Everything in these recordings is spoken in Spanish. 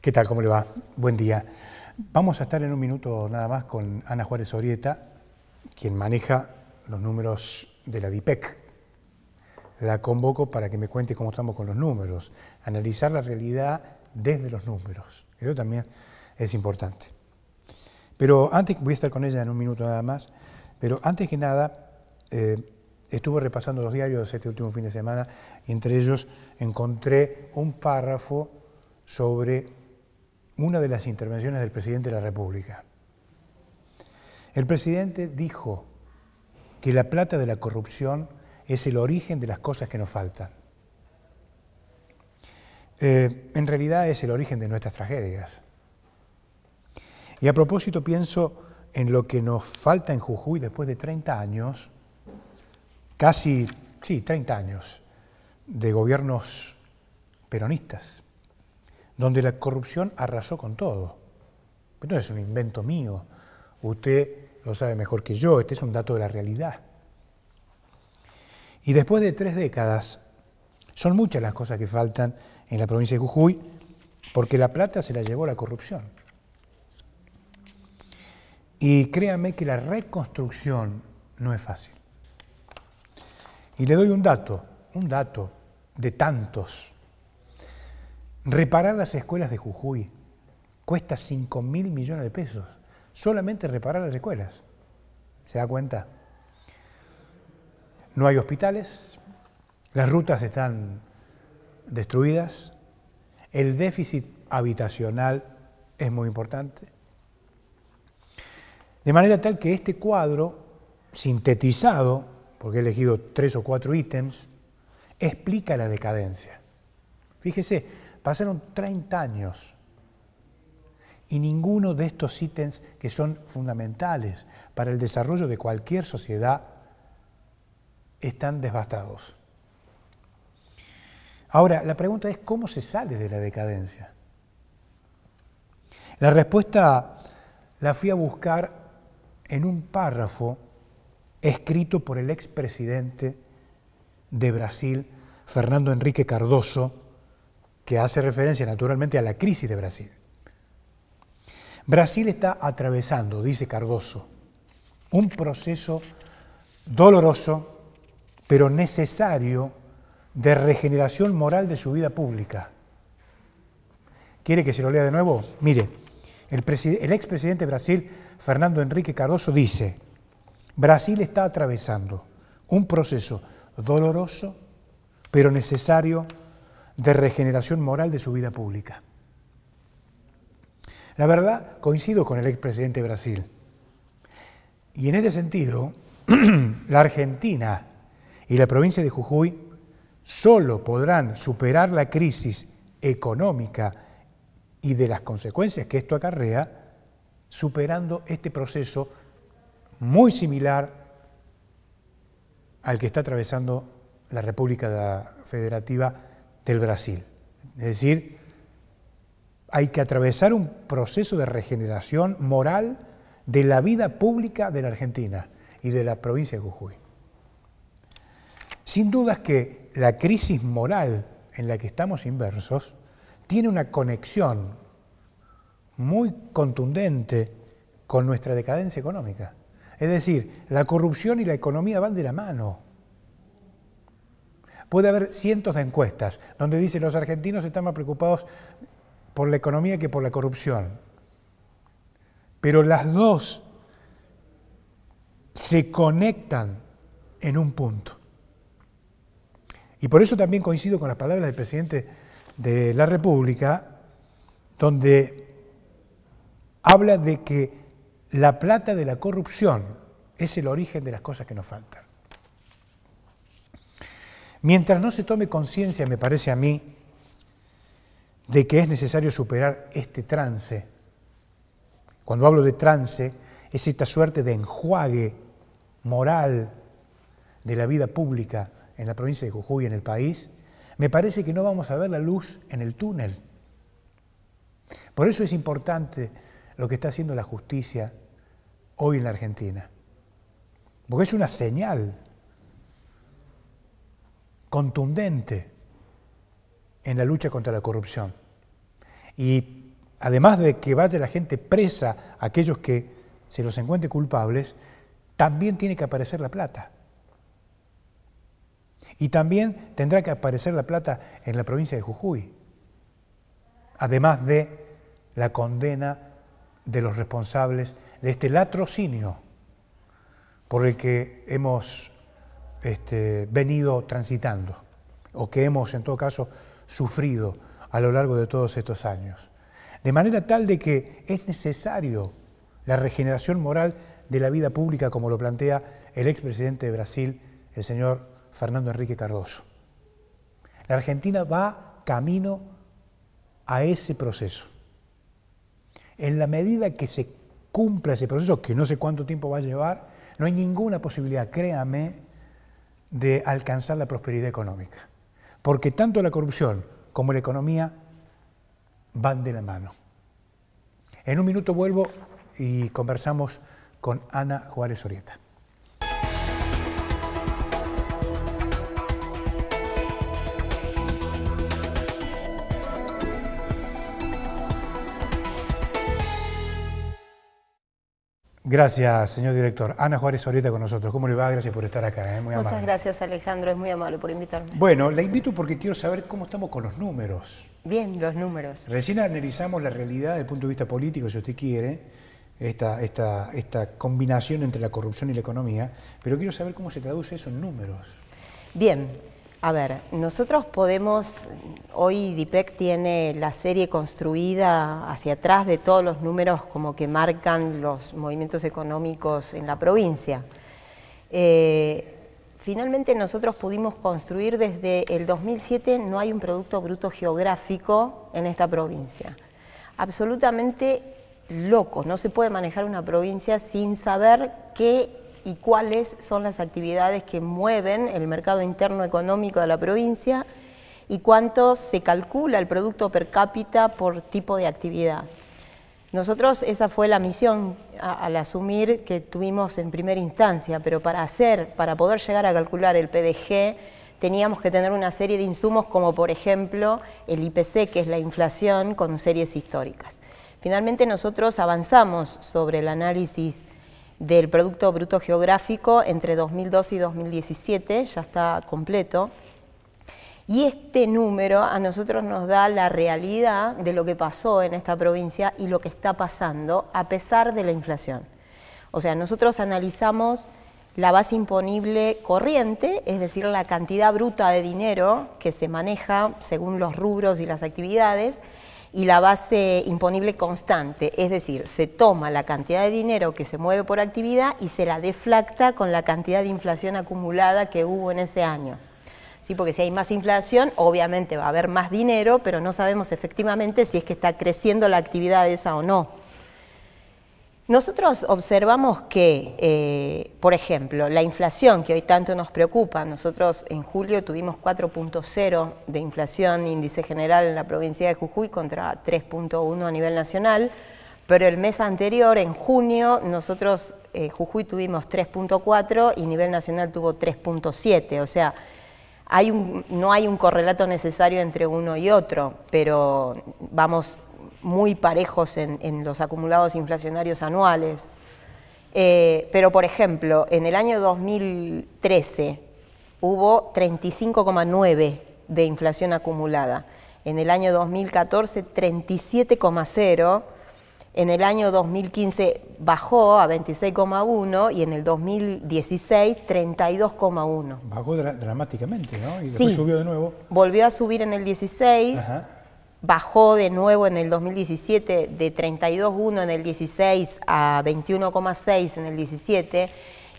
¿Qué tal? ¿Cómo le va? Buen día. Vamos a estar en un minuto nada más con Ana Juárez Orrieta, quien maneja los números de la DIPEC. La convoco para que me cuente cómo estamos con los números, analizar la realidad desde los números. Eso también es importante. Pero antes, voy a estar con ella en un minuto nada más, pero antes que nada, estuve repasando los diarios este último fin de semana y entre ellos encontré un párrafo sobre una de las intervenciones del presidente de la República. El presidente dijo que la plata de la corrupción es el origen de las cosas que nos faltan. En realidad es el origen de nuestras tragedias. Y a propósito pienso en lo que nos falta en Jujuy después de 30 años, casi, sí, 30 años de gobiernos peronistas, donde la corrupción arrasó con todo. Pero no es un invento mío, usted lo sabe mejor que yo, este es un dato de la realidad. Y después de 3 décadas, son muchas las cosas que faltan en la provincia de Jujuy, porque la plata se la llevó la corrupción. Y créanme que la reconstrucción no es fácil. Y le doy un dato de tantos. Reparar las escuelas de Jujuy cuesta 5.000 millones de pesos. Solamente reparar las escuelas. ¿Se da cuenta? No hay hospitales, las rutas están destruidas, el déficit habitacional es muy importante. De manera tal que este cuadro, sintetizado, porque he elegido 3 o 4 ítems, explica la decadencia. Fíjese, pasaron 30 años y ninguno de estos ítems que son fundamentales para el desarrollo de cualquier sociedad están devastados. Ahora, la pregunta es, ¿cómo se sale de la decadencia? La respuesta la fui a buscar en un párrafo escrito por el expresidente de Brasil, Fernando Henrique Cardoso, que hace referencia naturalmente a la crisis de Brasil. Brasil está atravesando, dice Cardoso, un proceso doloroso, pero necesario, de regeneración moral de su vida pública. ¿Quiere que se lo lea de nuevo? Mire, el expresidente de Brasil, Fernando Henrique Cardoso, dice: Brasil está atravesando un proceso doloroso, pero necesario, de regeneración moral de su vida pública. La verdad, coincido con el expresidente de Brasil. Y en este sentido, la Argentina y la provincia de Jujuy solo podrán superar la crisis económica y de las consecuencias que esto acarrea, superando este proceso muy similar al que está atravesando la República Federativa del Brasil. Es decir, hay que atravesar un proceso de regeneración moral de la vida pública de la Argentina y de la provincia de Jujuy. Sin dudas que la crisis moral en la que estamos inmersos tiene una conexión muy contundente con nuestra decadencia económica. Es decir, la corrupción y la economía van de la mano. Puede haber cientos de encuestas donde dicen los argentinos están más preocupados por la economía que por la corrupción. Pero las dos se conectan en un punto. Y por eso también coincido con las palabras del presidente de la República, donde habla de que la plata de la corrupción es el origen de las cosas que nos faltan. Mientras no se tome conciencia, me parece a mí, de que es necesario superar este trance. Cuando hablo de trance, es esta suerte de enjuague moral de la vida pública en la provincia de Jujuy y en el país, me parece que no vamos a ver la luz en el túnel. Por eso es importante lo que está haciendo la justicia hoy en la Argentina, porque es una señal contundente en la lucha contra la corrupción. Y además de que vaya la gente presa, aquellos que se los encuentre culpables, también tiene que aparecer la plata. Y también tendrá que aparecer la plata en la provincia de Jujuy, además de la condena de los responsables de este latrocinio por el que hemos venido transitando, o que hemos, en todo caso, sufrido a lo largo de todos estos años. De manera tal de que es necesario la regeneración moral de la vida pública, como lo plantea el expresidente de Brasil, el señor Fernando Henrique Cardoso. La Argentina va camino a ese proceso. En la medida que se cumpla ese proceso, que no sé cuánto tiempo va a llevar, no hay ninguna posibilidad, créame, de alcanzar la prosperidad económica. Porque tanto la corrupción como la economía van de la mano. En un minuto vuelvo y conversamos con Ana Juárez Orrieta. Gracias, señor director. Ana Juárez Orrieta con nosotros. ¿Cómo le va? Gracias por estar acá. Muy amable. Muchas gracias, Alejandro. Es muy amable por invitarme. Bueno, la invito porque quiero saber cómo estamos con los números. Bien, los números. Recién analizamos la realidad desde el punto de vista político, si usted quiere, esta combinación entre la corrupción y la economía, pero quiero saber cómo se traduce eso en números. Bien, a ver, nosotros podemos, hoy DIPEC tiene la serie construida hacia atrás de todos los números como que marcan los movimientos económicos en la provincia. Finalmente nosotros pudimos construir desde el 2007, no hay un Producto Bruto Geográfico en esta provincia. Absolutamente loco, no se puede manejar una provincia sin saber qué y cuáles son las actividades que mueven el mercado interno económico de la provincia y cuánto se calcula el producto per cápita por tipo de actividad. Nosotros, esa fue la misión al asumir que tuvimos en primera instancia, pero para poder llegar a calcular el PBG, teníamos que tener una serie de insumos como por ejemplo el IPC, que es la inflación, con series históricas. Finalmente nosotros avanzamos sobre el análisis del Producto Bruto Geográfico entre 2012 y 2017, ya está completo, y este número a nosotros nos da la realidad de lo que pasó en esta provincia y lo que está pasando a pesar de la inflación. O sea, nosotros analizamos la base imponible corriente, es decir, la cantidad bruta de dinero que se maneja según los rubros y las actividades, y la base imponible constante, es decir, se toma la cantidad de dinero que se mueve por actividad y se la deflacta con la cantidad de inflación acumulada que hubo en ese año. Sí, porque si hay más inflación, obviamente va a haber más dinero, pero no sabemos efectivamente si es que está creciendo la actividad esa o no. Nosotros observamos que, por ejemplo, la inflación que hoy tanto nos preocupa, nosotros en julio tuvimos 4.0 de inflación índice general en la provincia de Jujuy contra 3.1 a nivel nacional, pero el mes anterior, en junio, nosotros, Jujuy tuvimos 3.4 y nivel nacional tuvo 3.7, o sea, no hay un correlato necesario entre uno y otro, pero vamos muy parejos en los acumulados inflacionarios anuales. Pero, por ejemplo, en el año 2013 hubo 35,9 de inflación acumulada. En el año 2014, 37,0. En el año 2015 bajó a 26,1 y en el 2016, 32,1. Bajó dramáticamente, ¿no? Y después sí, subió de nuevo. Volvió a subir en el 16. Ajá. Bajó de nuevo en el 2017 de 32,1 en el 16 a 21,6 en el 17.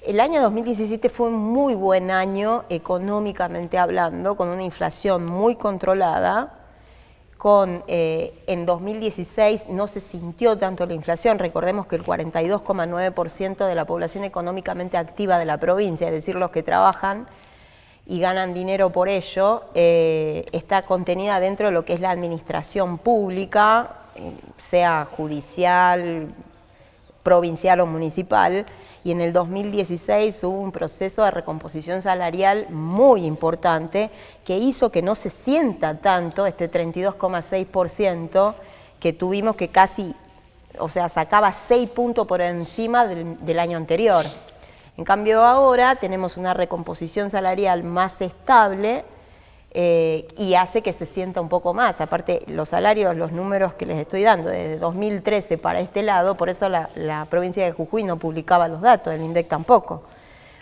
El año 2017 fue un muy buen año económicamente hablando, con una inflación muy controlada. En 2016 no se sintió tanto la inflación, recordemos que el 42,9% de la población económicamente activa de la provincia, es decir, los que trabajan y ganan dinero por ello, está contenida dentro de lo que es la administración pública, sea judicial, provincial o municipal, y en el 2016 hubo un proceso de recomposición salarial muy importante que hizo que no se sienta tanto este 32,6% que tuvimos que casi, o sea, sacaba 6 puntos por encima del año anterior. En cambio ahora tenemos una recomposición salarial más estable y hace que se sienta un poco más. Aparte, los salarios, los números que les estoy dando desde 2013 para este lado, por eso la provincia de Jujuy no publicaba los datos, el INDEC tampoco.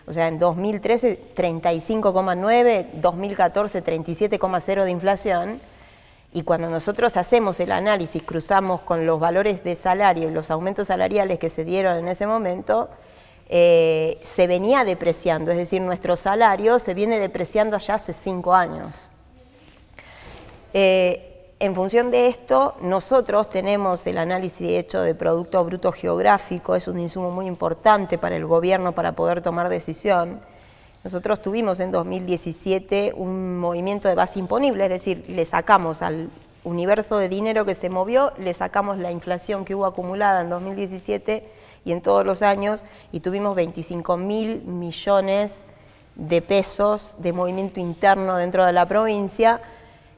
O sea, en 2013 35,9, 2014 37,0 de inflación, y cuando nosotros hacemos el análisis, cruzamos con los valores de salario y los aumentos salariales que se dieron en ese momento, se venía depreciando, es decir, nuestro salario se viene depreciando ya hace 5 años. En función de esto, nosotros tenemos el análisis hecho de Producto Bruto Geográfico, es un insumo muy importante para el gobierno para poder tomar decisión. Nosotros tuvimos en 2017 un movimiento de base imponible, es decir, le sacamos al universo de dinero que se movió, le sacamos la inflación que hubo acumulada en 2017 y en todos los años, y tuvimos 25.000 millones de pesos de movimiento interno dentro de la provincia,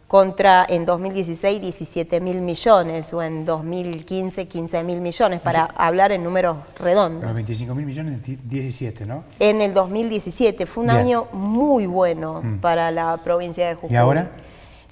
contra en 2016 17.000 millones o en 2015 15.000 millones, para hablar en números redondos. Los 25.000 millones en 17, ¿no? En el 2017 fue un año muy bueno para la provincia de Jujuy. ¿Y ahora?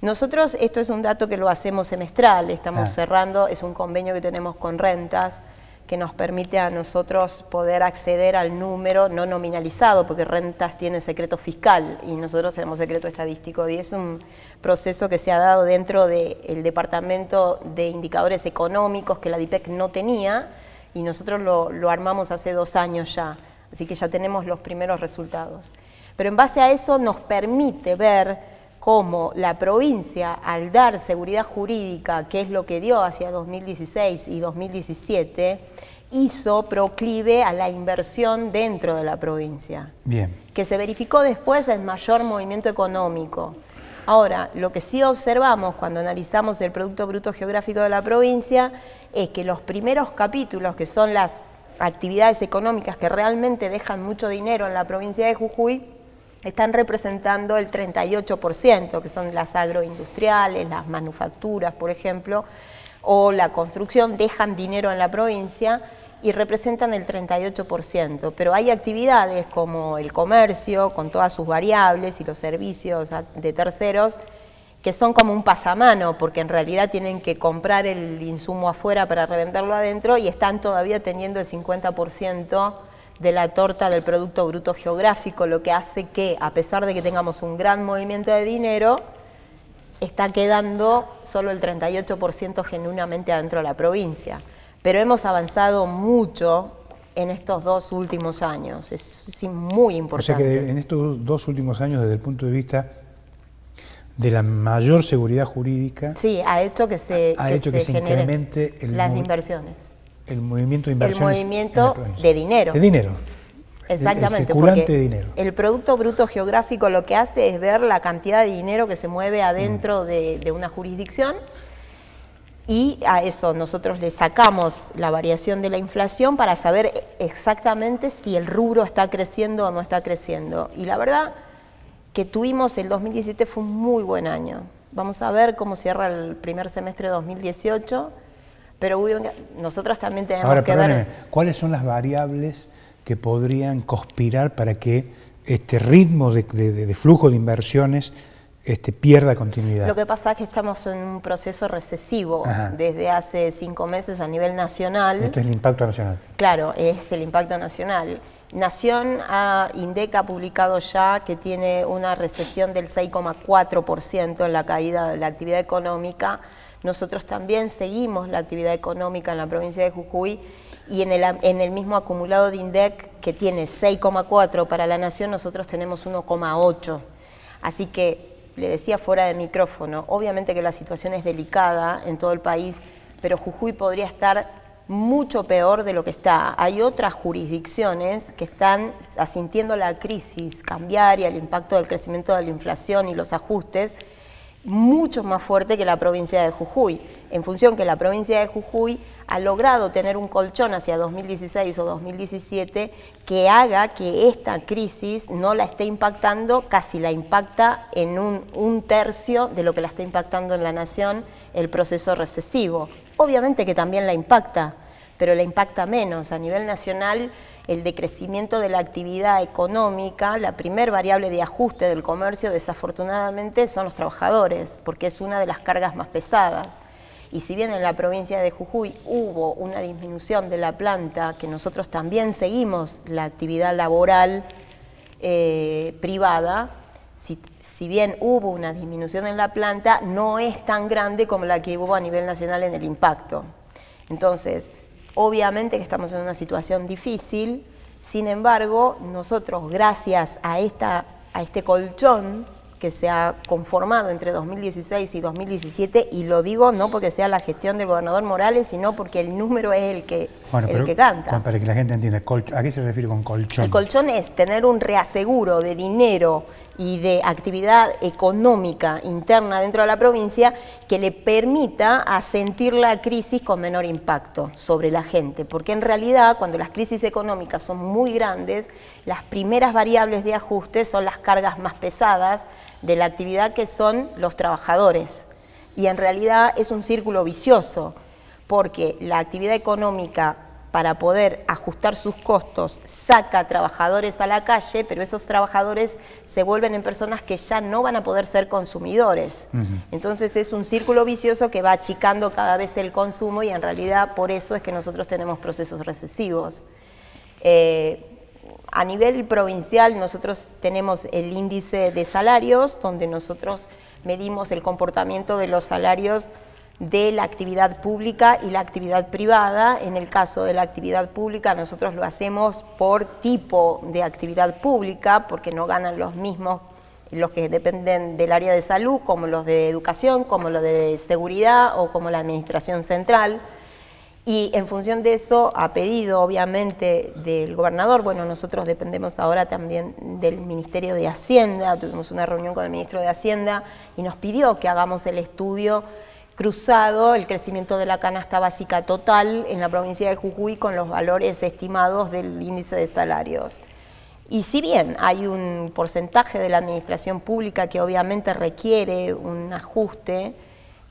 Nosotros, esto es un dato que lo hacemos semestral, estamos cerrando, es un convenio que tenemos con Rentas, que nos permite a nosotros poder acceder al número no nominalizado, porque Rentas tiene secreto fiscal y nosotros tenemos secreto estadístico, y es un proceso que se ha dado dentro del Departamento de Indicadores Económicos que la DIPEC no tenía, y nosotros lo armamos hace 2 años ya, así que ya tenemos los primeros resultados. Pero en base a eso nos permite ver cómo la provincia, al dar seguridad jurídica, que es lo que dio hacia 2016 y 2017, hizo proclive a la inversión dentro de la provincia. Bien. Que se verificó después en mayor movimiento económico. Ahora, lo que sí observamos cuando analizamos el Producto Bruto Geográfico de la provincia es que los primeros capítulos, que son las actividades económicas que realmente dejan mucho dinero en la provincia de Jujuy, están representando el 38%, que son las agroindustriales, las manufacturas, por ejemplo, o la construcción, dejan dinero en la provincia y representan el 38%. Pero hay actividades como el comercio, con todas sus variables, y los servicios de terceros, que son como un pasamano, porque en realidad tienen que comprar el insumo afuera para revenderlo adentro, y están todavía teniendo el 50% de la torta del Producto Bruto Geográfico, lo que hace que, a pesar de que tengamos un gran movimiento de dinero, está quedando solo el 38% genuinamente adentro de la provincia. Pero hemos avanzado mucho en estos 2 últimos años, es muy importante. O sea que en estos 2 últimos años, desde el punto de vista de la mayor seguridad jurídica, sí, ha hecho que se incremente las inversiones. El movimiento de inversiones. El movimiento de dinero. De dinero. Exactamente. El circulante porque de dinero. El Producto Bruto Geográfico lo que hace es ver la cantidad de dinero que se mueve adentro de una jurisdicción, y a eso nosotros le sacamos la variación de la inflación para saber exactamente si el rubro está creciendo o no está creciendo. Y la verdad que tuvimos el 2017 fue un muy buen año. Vamos a ver cómo cierra el primer semestre de 2018. Pero nosotros también tenemos que ver... ¿Cuáles son las variables que podrían conspirar para que este ritmo de flujo de inversiones pierda continuidad? Lo que pasa es que estamos en un proceso recesivo desde hace 5 meses a nivel nacional. Esto es el impacto nacional. Claro, es el impacto nacional. Nación, INDEC ha publicado ya que tiene una recesión del 6,4% en la caída de la actividad económica. Nosotros también seguimos la actividad económica en la provincia de Jujuy, y en el mismo acumulado de INDEC, que tiene 6,4 para la Nación, nosotros tenemos 1,8. Así que, le decía fuera de micrófono, obviamente que la situación es delicada en todo el país, pero Jujuy podría estar mucho peor de lo que está. Hay otras jurisdicciones que están asintiendo la crisis cambiaria, el impacto del crecimiento de la inflación y los ajustes, mucho más fuerte que la provincia de Jujuy, en función que la provincia de Jujuy ha logrado tener un colchón hacia 2016 o 2017 que haga que esta crisis no la esté impactando, casi la impacta en un tercio de lo que la está impactando en la nación el proceso recesivo. Obviamente que también la impacta, pero la impacta menos. A nivel nacional, el decrecimiento de la actividad económica, la primer variable de ajuste del comercio, desafortunadamente, son los trabajadores, porque es una de las cargas más pesadas. Y si bien en la provincia de Jujuy hubo una disminución de la planta, que nosotros también seguimos la actividad laboral privada, si bien hubo una disminución en la planta, no es tan grande como la que hubo a nivel nacional en el impacto. Entonces, obviamente que estamos en una situación difícil, sin embargo, nosotros gracias a este colchón que se ha conformado entre 2016 y 2017, y lo digo no porque sea la gestión del gobernador Morales, sino porque el número es el que canta. Para que la gente entienda, ¿a qué se refiere con colchón? El colchón es tener un reaseguro de dinero y de actividad económica interna dentro de la provincia que le permita asentir la crisis con menor impacto sobre la gente, porque en realidad cuando las crisis económicas son muy grandes, las primeras variables de ajuste son las cargas más pesadas de la actividad, que son los trabajadores, y en realidad es un círculo vicioso, porque la actividad económica, para poder ajustar sus costos, saca trabajadores a la calle, pero esos trabajadores se vuelven en personas que ya no van a poder ser consumidores. Entonces es un círculo vicioso que va achicando cada vez el consumo, y en realidad por eso es que nosotros tenemos procesos recesivos. A nivel provincial nosotros tenemos el índice de salarios, donde nosotros medimos el comportamiento de los salarios de la actividad pública y la actividad privada. En el caso de la actividad pública nosotros lo hacemos por tipo de actividad pública, porque no ganan los mismos los que dependen del área de salud, como los de educación, como los de seguridad o como la administración central. Y en función de eso, a pedido obviamente del gobernador, bueno, nosotros dependemos ahora también del Ministerio de Hacienda, tuvimos una reunión con el ministro de Hacienda y nos pidió que hagamos el estudio cruzado, el crecimiento de la canasta básica total en la provincia de Jujuy con los valores estimados del índice de salarios. Y si bien hay un porcentaje de la administración pública que obviamente requiere un ajuste,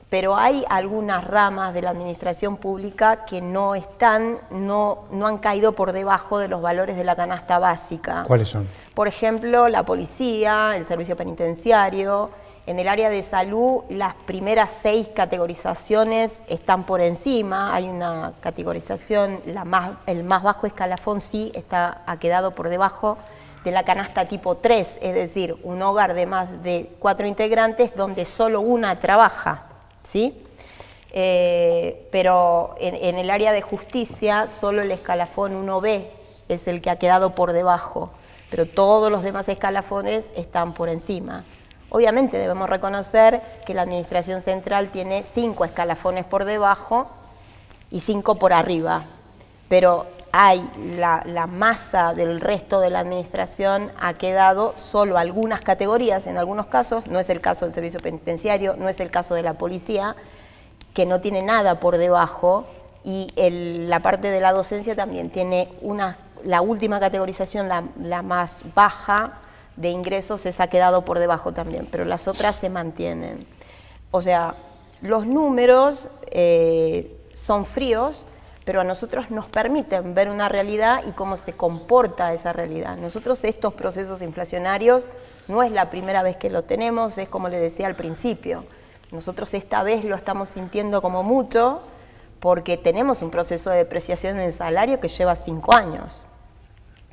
pero hay algunas ramas de la administración pública que no han caído por debajo de los valores de la canasta básica. ¿Cuáles son? Por ejemplo, la policía, el servicio penitenciario. En el área de salud, las primeras 6 categorizaciones están por encima. Hay una categorización, el más bajo escalafón ha quedado por debajo de la canasta tipo 3, es decir, un hogar de más de 4 integrantes donde solo una trabaja, ¿sí? Pero en el área de justicia, solo el escalafón 1B es el que ha quedado por debajo, pero todos los demás escalafones están por encima. Obviamente debemos reconocer que la administración central tiene 5 escalafones por debajo y 5 por arriba, pero la masa del resto de la administración ha quedado solo algunas categorías, en algunos casos, no es el caso del servicio penitenciario, no es el caso de la policía, que no tiene nada por debajo, y la parte de la docencia también tiene la última categorización, la más baja, de ingresos, ha quedado por debajo también, pero las otras se mantienen. O sea, los números son fríos, pero a nosotros nos permiten ver una realidad y cómo se comporta esa realidad. Nosotros estos procesos inflacionarios no es la primera vez que lo tenemos, es como les decía al principio. Nosotros esta vez lo estamos sintiendo como mucho porque tenemos un proceso de depreciación del salario que lleva 5 años,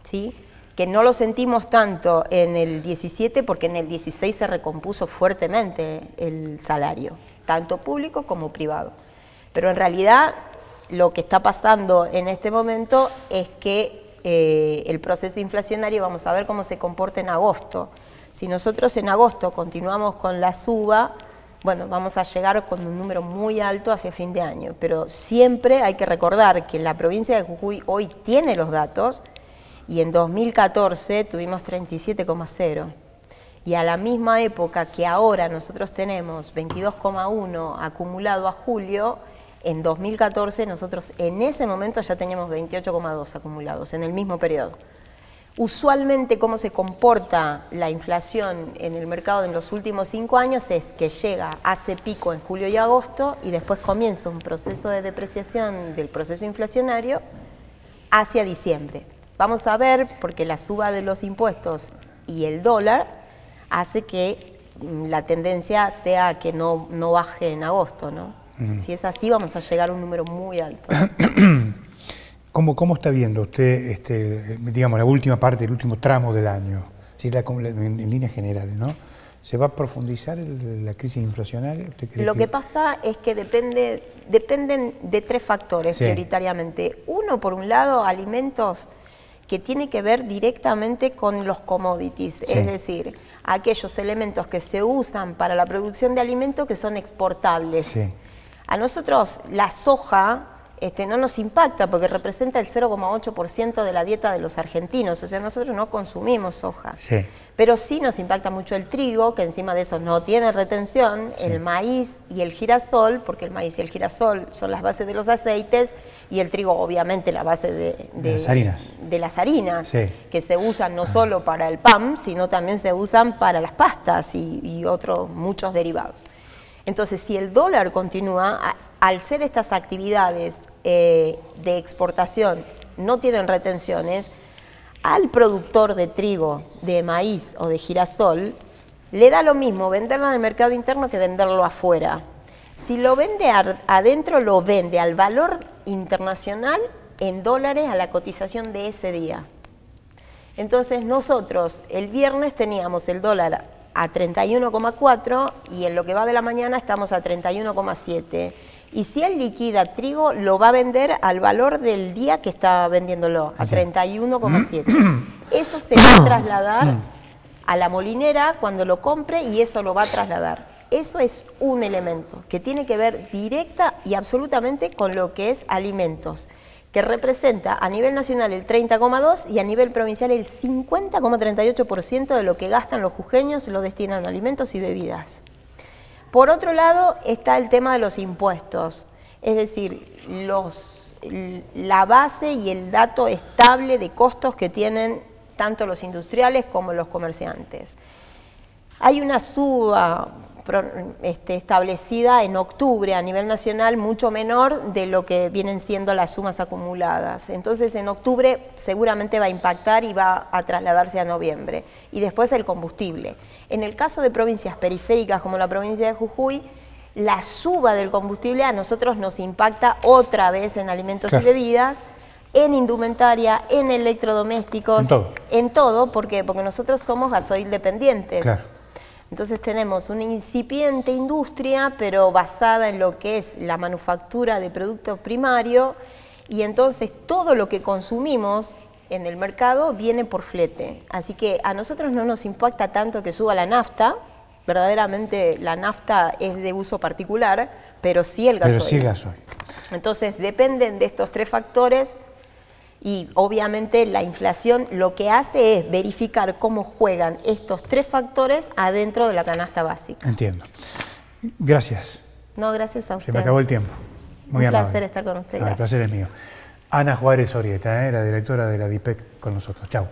¿sí? Que no lo sentimos tanto en el 17 porque en el 16 se recompuso fuertemente el salario, tanto público como privado. Pero en realidad lo que está pasando en este momento es que el proceso inflacionario, vamos a ver cómo se comporta en agosto. Si nosotros en agosto continuamos con la suba, bueno, vamos a llegar con un número muy alto hacia fin de año. Pero siempre hay que recordar que la provincia de Jujuy hoy tiene los datos, y en 2014 tuvimos 37,0. y a la misma época que ahora nosotros tenemos 22,1 acumulado a julio, en 2014 nosotros en ese momento ya teníamos 28,2 acumulados en el mismo periodo. Usualmente cómo se comporta la inflación en el mercado en los últimos 5 años es que llega, hace pico en julio y agosto y después comienza un proceso de depreciación del proceso inflacionario hacia diciembre. Vamos a ver, porque la suba de los impuestos y el dólar hace que la tendencia sea que no baje en agosto, ¿no? Si es así, vamos a llegar a un número muy alto. ¿Cómo está viendo usted, digamos, la última parte, el último tramo del año? ¿Sí? En líneas generales, ¿no? ¿Se va a profundizar la crisis inflacionaria? Lo que pasa es que dependen de 3 factores prioritariamente. Uno, por un lado, alimentos que tiene que ver directamente con los commodities, es decir, aquellos elementos que se usan para la producción de alimentos que son exportables. Sí. A nosotros la soja no nos impacta porque representa el 0,8% de la dieta de los argentinos, o sea, nosotros no consumimos soja. Sí. Pero sí nos impacta mucho el trigo, que encima de eso no tiene retención, el maíz y el girasol, porque el maíz y el girasol son las bases de los aceites, y el trigo obviamente la base de las harinas, que se usan no solo para el pan, sino también se usan para las pastas y otros muchos derivados. Entonces, si el dólar continúa, al ser estas actividades de exportación no tienen retenciones, al productor de trigo, de maíz o de girasol, le da lo mismo venderlo en el mercado interno que venderlo afuera. Si lo vende adentro, lo vende al valor internacional en dólares a la cotización de ese día. Entonces nosotros el viernes teníamos el dólar a 31,4 y en lo que va de la mañana estamos a 31,7. Y si él liquida trigo, lo va a vender al valor del día que está vendiéndolo, a 31,7. Eso se va a trasladar a la molinera cuando lo compre y eso lo va a trasladar. Eso es un elemento que tiene que ver directa y absolutamente con lo que es alimentos, que representa a nivel nacional el 30,2% y a nivel provincial el 50,38% de lo que gastan los jujeños lo destinan a alimentos y bebidas. Por otro lado está el tema de los impuestos, es decir, la base y el dato estable de costos que tienen tanto los industriales como los comerciantes. Hay una suba establecida en octubre a nivel nacional mucho menor de lo que vienen siendo las sumas acumuladas. Entonces en octubre seguramente va a impactar y va a trasladarse a noviembre. Y después el combustible. En el caso de provincias periféricas como la provincia de Jujuy, la suba del combustible a nosotros nos impacta otra vez en alimentos y bebidas, en indumentaria, en electrodomésticos, en todo. ¿Por qué? Porque nosotros somos gasoil dependientes. Claro. Entonces tenemos una incipiente industria, pero basada en lo que es la manufactura de producto primario, y entonces todo lo que consumimos en el mercado viene por flete. Así que a nosotros no nos impacta tanto que suba la nafta, verdaderamente la nafta es de uso particular, pero sí el gasoil. Entonces dependen de estos 3 factores. Y obviamente la inflación lo que hace es verificar cómo juegan estos 3 factores adentro de la canasta básica. Entiendo. Gracias. No, gracias a usted. Se me acabó el tiempo. Muy amable. Un placer estar con usted. El placer es mío. Ana Juárez Orrieta, la directora de la DIPEC con nosotros. Chau.